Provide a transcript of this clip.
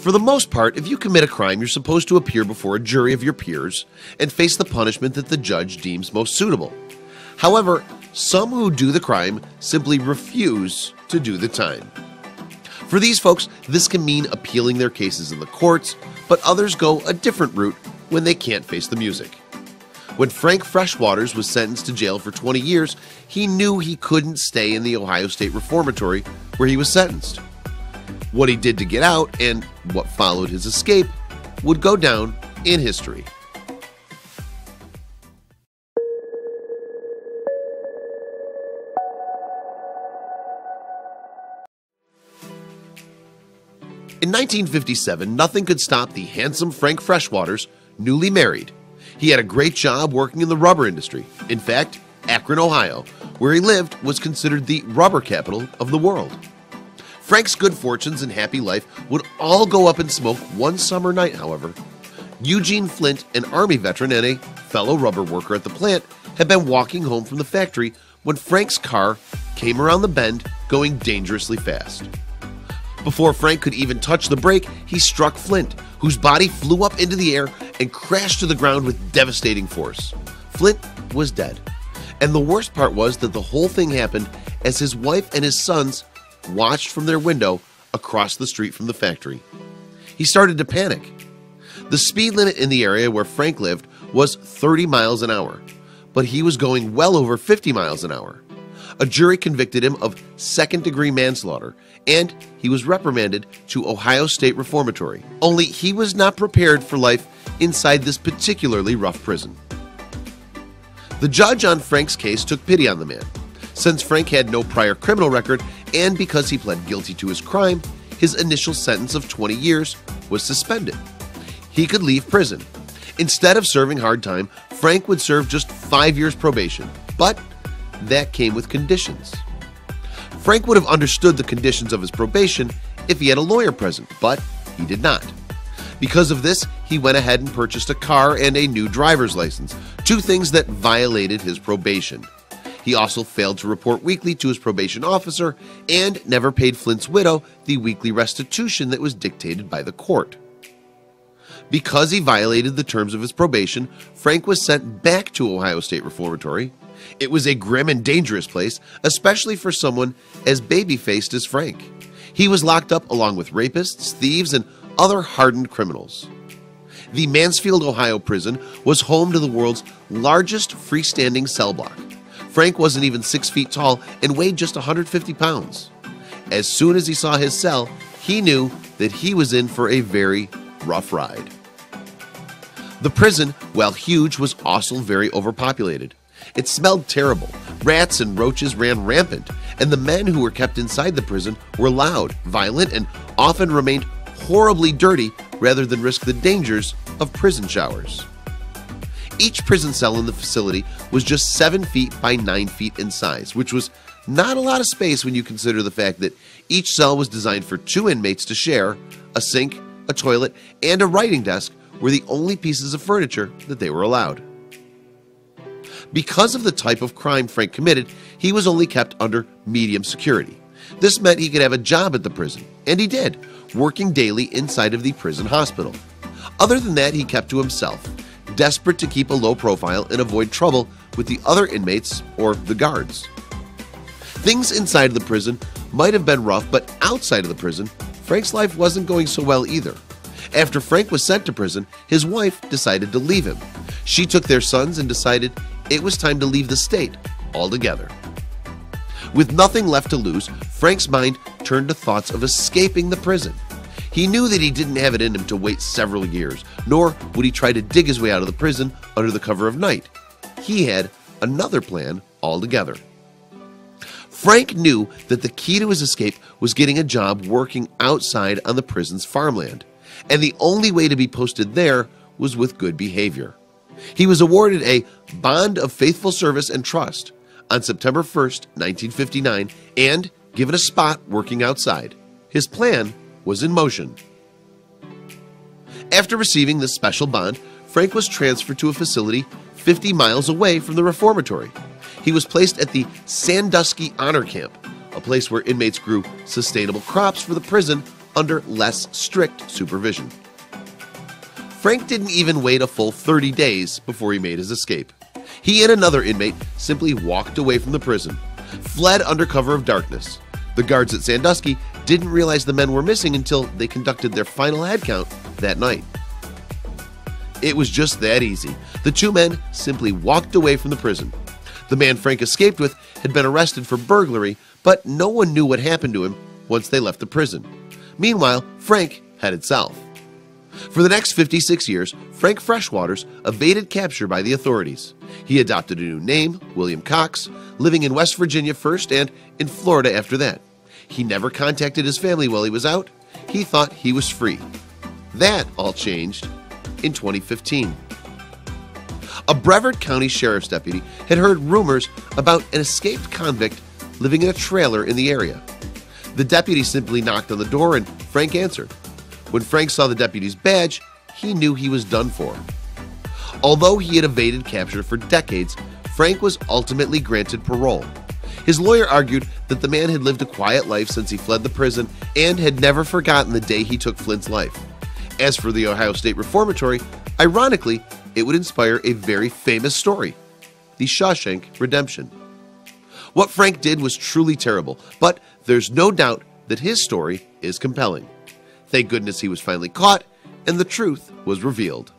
For the most part, if you commit a crime, you're supposed to appear before a jury of your peers and face the punishment that the judge deems most suitable. However, some who do the crime simply refuse to do the time. For these folks, this can mean appealing their cases in the courts, but others go a different route when they can't face the music. When Frank Freshwaters was sentenced to jail for 20 years, he knew he couldn't stay in the Ohio State Reformatory where he was sentenced. What he did to get out and what followed his escape would go down in history. In 1957, nothing could stop the handsome Frank Freshwaters, newly married. He had a great job working in the rubber industry. In fact, Akron, Ohio, where he lived, was considered the rubber capital of the world. Frank's good fortunes and happy life would all go up in smoke one summer night, however. Eugene Flint, an Army veteran and a fellow rubber worker at the plant, had been walking home from the factory when Frank's car came around the bend going dangerously fast. Before Frank could even touch the brake, he struck Flint, whose body flew up into the air and crashed to the ground with devastating force. Flint was dead. And the worst part was that the whole thing happened as his wife and his sons watched from their window across the street from the factory. He started to panic. The speed limit in the area where Frank lived was 30 miles an hour, but he was going well over 50 miles an hour. A jury convicted him of second-degree manslaughter, and he was reprimanded to Ohio State Reformatory. Only he was not prepared for life inside this particularly rough prison. The judge on Frank's case took pity on the man. Since Frank had no prior criminal record and because he pled guilty to his crime, his initial sentence of 20 years was suspended. He could leave prison. Instead of serving hard time, Frank would serve just 5 years probation, but that came with conditions. Frank would have understood the conditions of his probation if he had a lawyer present, but he did not. Because of this, he went ahead and purchased a car and a new driver's license, two things that violated his probation. He also failed to report weekly to his probation officer and never paid Flint's widow the weekly restitution that was dictated by the court. Because he violated the terms of his probation, Frank was sent back to Ohio State Reformatory. It was a grim and dangerous place, especially for someone as baby-faced as Frank. He was locked up along with rapists, thieves, and other hardened criminals. The Mansfield, Ohio prison was home to the world's largest freestanding cell block. Frank wasn't even 6 feet tall and weighed just 150 pounds. As soon as he saw his cell, he knew that he was in for a very rough ride. The prison, while huge, was also very overpopulated. It smelled terrible. Rats and roaches ran rampant, and the men who were kept inside the prison were loud, violent, and often remained horribly dirty rather than risk the dangers of prison showers. Each prison cell in the facility was just 7 feet by 9 feet in size, which was not a lot of space when you consider the fact that each cell was designed for 2 inmates to share. A sink, a toilet, and a writing desk were the only pieces of furniture that they were allowed. Because of the type of crime Frank committed, he was only kept under medium security. This meant he could have a job at the prison, and he did, working daily inside of the prison hospital. Other than that, he kept to himself, desperate to keep a low profile and avoid trouble with the other inmates or the guards. Things inside of the prison might have been rough, but outside of the prison, Frank's life wasn't going so well either. After Frank was sent to prison, his wife decided to leave him. She took their sons and decided it was time to leave the state altogether. With nothing left to lose, Frank's mind turned to thoughts of escaping the prison. He knew that he didn't have it in him to wait several years, nor would he try to dig his way out of the prison under the cover of night. He had another plan altogether. Frank knew that the key to his escape was getting a job working outside on the prison's farmland, and the only way to be posted there was with good behavior. He was awarded a bond of faithful service and trust on September 1st, 1959, and given a spot working outside. His plan was in motion. After receiving this special bond, Frank was transferred to a facility 50 miles away from the reformatory. He was placed at the Sandusky Honor Camp, a place where inmates grew sustainable crops for the prison under less strict supervision. Frank didn't even wait a full 30 days before he made his escape. He and another inmate simply walked away from the prison, fled under cover of darkness. The guards at Sandusky didn't realize the men were missing until they conducted their final head count that night. It was just that easy. The two men simply walked away from the prison. The man Frank escaped with had been arrested for burglary, but no one knew what happened to him once they left the prison. Meanwhile, Frank headed south. For the next 56 years, Frank Freshwaters evaded capture by the authorities. He adopted a new name, William Cox, living in West Virginia first and in Florida after that. He never contacted his family while he was out. He thought he was free. That all changed in 2015. A Brevard County Sheriff's deputy had heard rumors about an escaped convict living in a trailer in the area. The deputy simply knocked on the door and Frank answered. When Frank saw the deputy's badge, he knew he was done for. Although he had evaded capture for decades, Frank was ultimately granted parole. His lawyer argued that the man had lived a quiet life since he fled the prison and had never forgotten the day he took Flint's life. As for the Ohio State Reformatory, ironically, it would inspire a very famous story, the Shawshank Redemption. What Frank did was truly terrible, but there's no doubt that his story is compelling. Thank goodness he was finally caught and the truth was revealed.